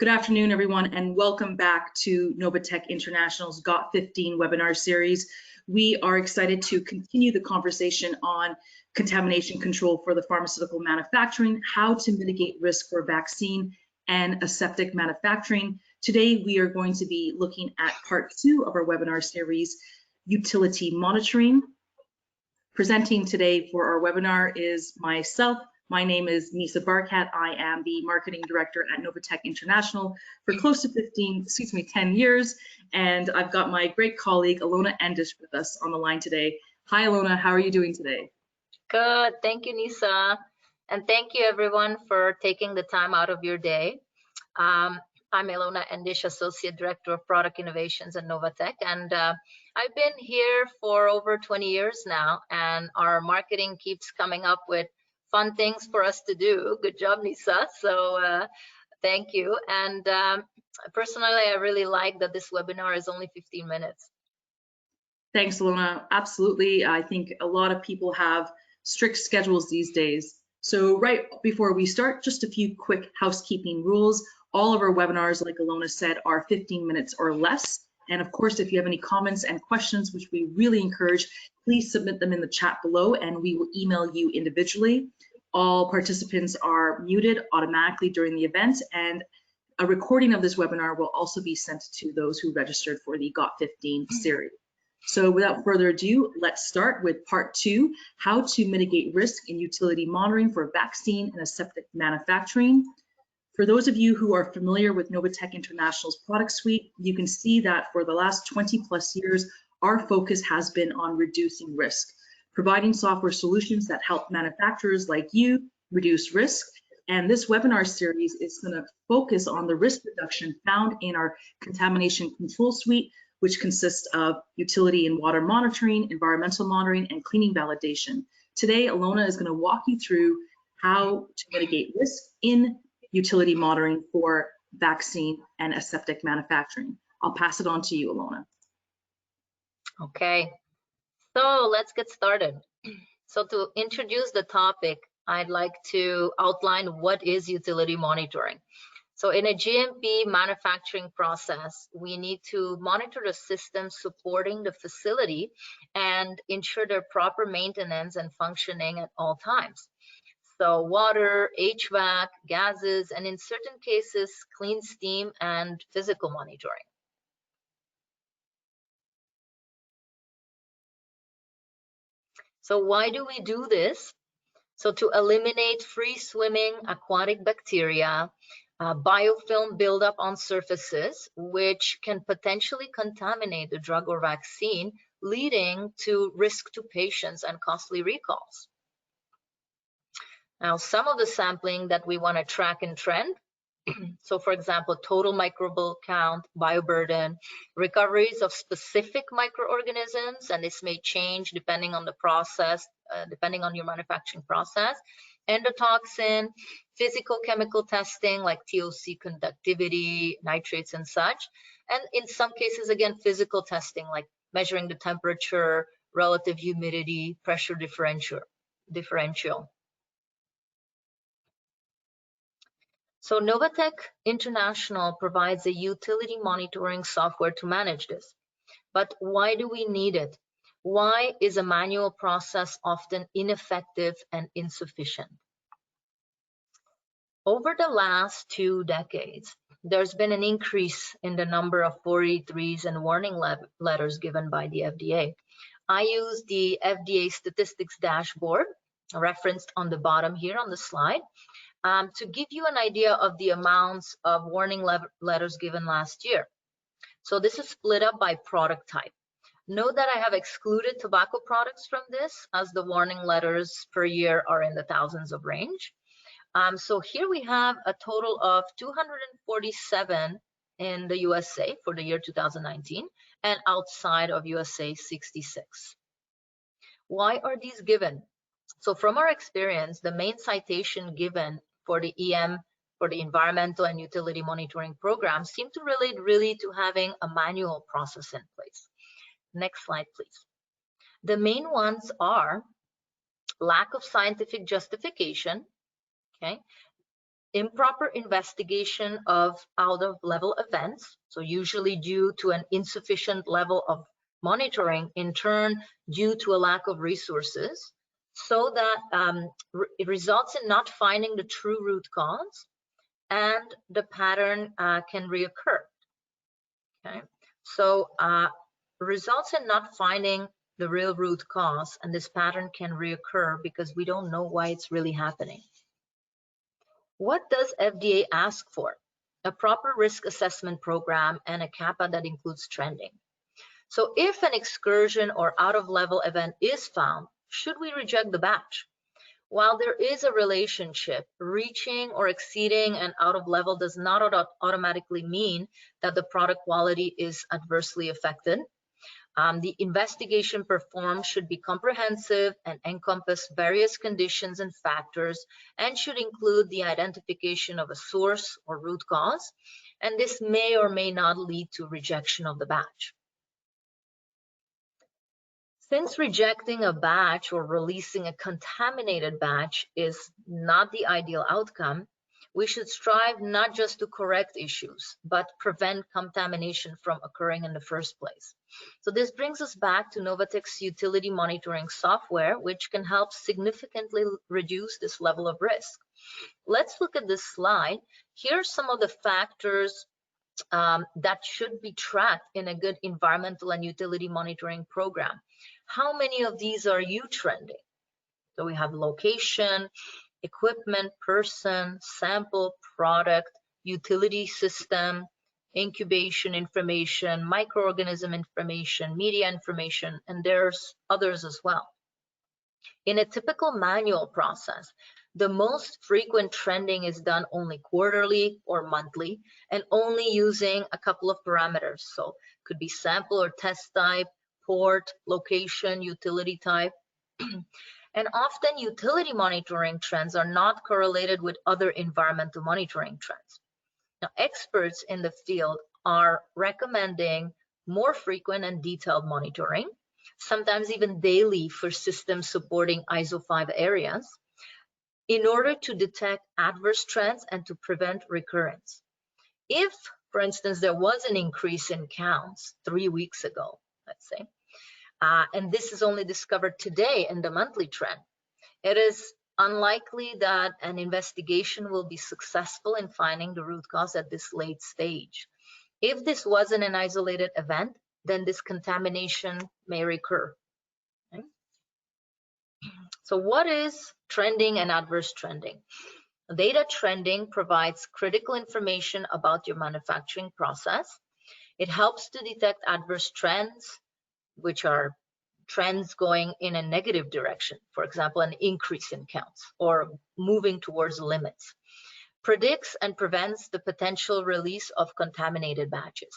Good afternoon, everyone, and welcome back to Novatek International's GOT15 webinar series. We are excited to continue the conversation on contamination control for the pharmaceutical manufacturing, how to mitigate risk for vaccine and aseptic manufacturing. Today, we are going to be looking at part 2 of our webinar series, utility monitoring. Presenting today for our webinar is myself. My name is Nisa Barkat. I am the marketing director at Novatek International for close to 10 years. And I've got my great colleague, Ilona Endish, with us on the line today. Hi, Ilona, how are you doing today? Good, thank you, Nisa. And thank you everyone for taking the time out of your day. I'm Ilona Endish, Associate Director of Product Innovations at Novatek. And I've been here for over 20 years now, and our marketing keeps coming up with fun things for us to do. Good job, Nisa. So thank you. And personally, I really like that this webinar is only 15 minutes. Thanks, Ilona. Absolutely. I think a lot of people have strict schedules these days. So right before we start, just a few quick housekeeping rules. All of our webinars, like Ilona said, are 15 minutes or less. And of course, if you have any comments and questions, which we really encourage, please submit them in the chat below and we will email you individually. All participants are muted automatically during the event, and a recording of this webinar will also be sent to those who registered for the GOT15 series. So without further ado, let's start with part 2, how to mitigate risk in utility monitoring for vaccine and aseptic manufacturing. For those of you who are familiar with Novatek International's product suite, you can see that for the last 20+ years, our focus has been on reducing risk, providing software solutions that help manufacturers like you reduce risk. And this webinar series is going to focus on the risk reduction found in our Contamination Control suite, which consists of utility and water monitoring, environmental monitoring, and cleaning validation. Today, Ilona is going to walk you through how to mitigate risk in utility monitoring for vaccine and aseptic manufacturing. I'll pass it on to you, Ilona. Okay, so let's get started. So to introduce the topic, I'd like to outline what is utility monitoring. So in a GMP manufacturing process, we need to monitor the systems supporting the facility and ensure their proper maintenance and functioning at all times. So water, HVAC, gases, and in certain cases, clean steam and physical monitoring. So why do we do this? So to eliminate free-swimming aquatic bacteria, biofilm buildup on surfaces, which can potentially contaminate the drug or vaccine, leading to risk to patients and costly recalls. Now, some of the sampling that we want to track and trend, so for example, total microbial count, bioburden, recoveries of specific microorganisms, and this may change depending on the process, depending on your manufacturing process, endotoxin, physical chemical testing like TOC conductivity, nitrates and such, and in some cases, again, physical testing like measuring the temperature, relative humidity, pressure differential. So Novatek International provides a utility monitoring software to manage this. But why do we need it? Why is a manual process often ineffective and insufficient? Over the last 2 decades, there's been an increase in the number of 483s and warning letters given by the FDA. I use the FDA statistics dashboard, referenced on the bottom here on the slide, to give you an idea of the amounts of warning letters given last year. So this is split up by product type. Note that I have excluded tobacco products from this, as the warning letters per year are in the thousands of range. So here we have a total of 247 in the USA for the year 2019, and outside of USA, 66. Why are these given? So from our experience, the main citation given for the EM, for the environmental and utility monitoring program, seem to relate really to having a manual process in place. Next slide, please. The main ones are lack of scientific justification, okay, improper investigation of out-of-level events, so usually due to an insufficient level of monitoring, in turn due to a lack of resources, so that it results in not finding the true root cause, and the pattern can reoccur. Okay, so results in not finding the real root cause, and this pattern can reoccur because we don't know why it's really happening. What does FDA ask for? A proper risk assessment program and a CAPA that includes trending. So if an excursion or out-of-level event is found, should we reject the batch? While there is a relationship, reaching or exceeding an out-of-level does not automatically mean that the product quality is adversely affected. The investigation performed should be comprehensive and encompass various conditions and factors, and should include the identification of a source or root cause, and this may or may not lead to rejection of the batch. Since rejecting a batch or releasing a contaminated batch is not the ideal outcome, we should strive not just to correct issues, but prevent contamination from occurring in the first place. So this brings us back to Novatek's utility monitoring software, which can help significantly reduce this level of risk. Let's look at this slide. Here are some of the factors that should be tracked in a good environmental and utility monitoring program. How many of these are you trending? So we have location, equipment, person, sample, product, utility system, incubation information, microorganism information, media information, and there's others as well. In a typical manual process, the most frequent trending is done only quarterly or monthly, and only using a couple of parameters. So it could be sample or test type, port, location, utility type. And often utility monitoring trends are not correlated with other environmental monitoring trends. Now, experts in the field are recommending more frequent and detailed monitoring, sometimes even daily for systems supporting ISO 5 areas, in order to detect adverse trends and to prevent recurrence. If, for instance, there was an increase in counts 3 weeks ago, let's say, and this is only discovered today in the monthly trend, it is unlikely that an investigation will be successful in finding the root cause at this late stage. If this wasn't an isolated event, then this contamination may recur. Okay? So what is trending and adverse trending? Data trending provides critical information about your manufacturing process. It helps to detect adverse trends, which are trends going in a negative direction, for example, an increase in counts or moving towards limits. Predicts and prevents the potential release of contaminated batches.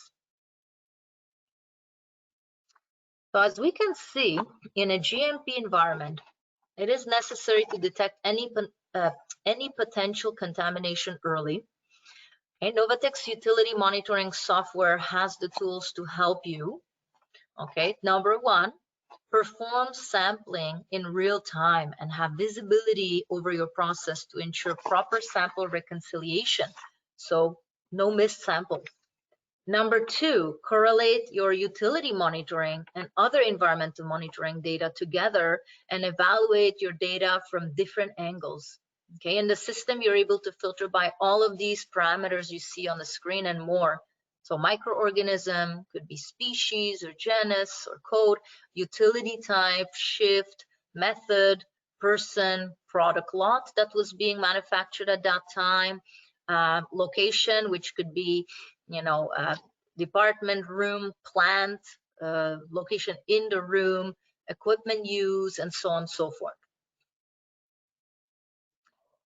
So as we can see, in a GMP environment, it is necessary to detect any potential contamination early. Okay, Novatek's utility monitoring software has the tools to help you. Okay, number one, perform sampling in real time and have visibility over your process to ensure proper sample reconciliation, so no missed samples. Number two, correlate your utility monitoring and other environmental monitoring data together and evaluate your data from different angles. Okay, in the system, you're able to filter by all of these parameters you see on the screen and more. So microorganism could be species or genus or code, utility type, shift, method, person, product lot that was being manufactured at that time, location, which could be, department, room, plant, location in the room, equipment use, and so on and so forth.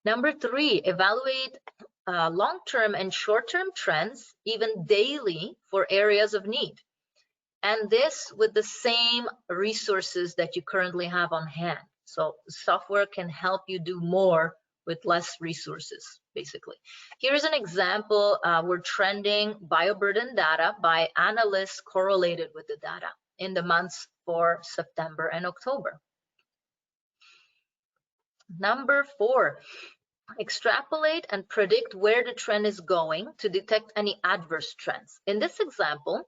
Number three, evaluate long-term and short-term trends, even daily, for areas of need. And this with the same resources that you currently have on hand. So the software can help you do more with less resources, basically. Here's an example. We're trending bioburden data by analysts correlated with the data in the months for September and October. Number four, extrapolate and predict where the trend is going to detect any adverse trends. In this example,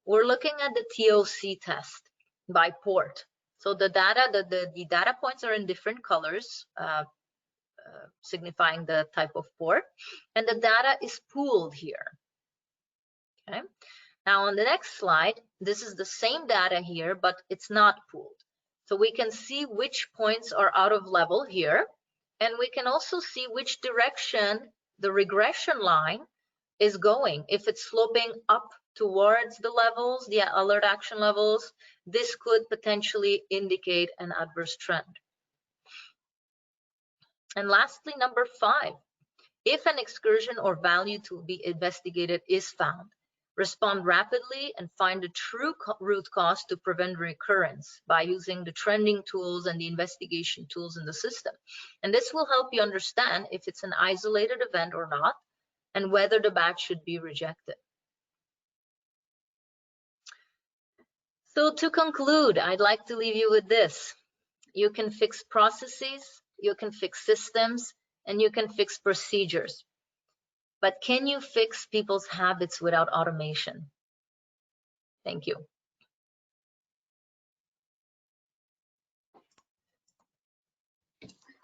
we're looking at the TOC test by port. So the data points are in different colors, signifying the type of port, and the data is pooled here. Okay. Now on the next slide, this is the same data here, but it's not pooled. So we can see which points are out of level here, and we can also see which direction the regression line is going. If it's sloping up towards the levels, the alert action levels, this could potentially indicate an adverse trend. And lastly, number 5, if an excursion or value to be investigated is found, respond rapidly and find the true root cause to prevent recurrence by using the trending tools and the investigation tools in the system. And this will help you understand if it's an isolated event or not, and whether the batch should be rejected. So to conclude, I'd like to leave you with this. You can fix processes, you can fix systems, and you can fix procedures. But can you fix people's habits without automation? Thank you.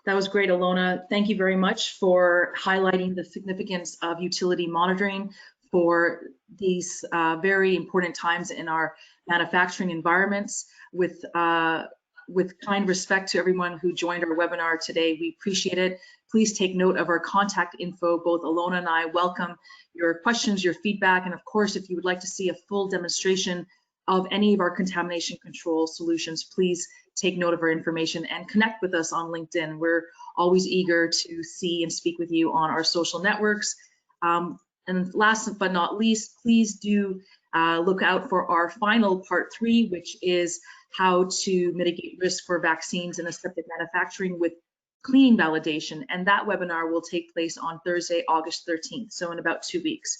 That was great, Ilona. Thank you very much for highlighting the significance of utility monitoring for these very important times in our manufacturing environments. With kind respect to everyone who joined our webinar today, we appreciate it. Please take note of our contact info. Both Ilona and I welcome your questions, your feedback, and of course, if you would like to see a full demonstration of any of our contamination control solutions, please take note of our information and connect with us on LinkedIn. We're always eager to see and speak with you on our social networks. And last but not least, please do look out for our final part 3, which is how to mitigate risk for vaccines and aseptic manufacturing with clean validation. And that webinar will take place on Thursday, August 13th, so in about 2 weeks.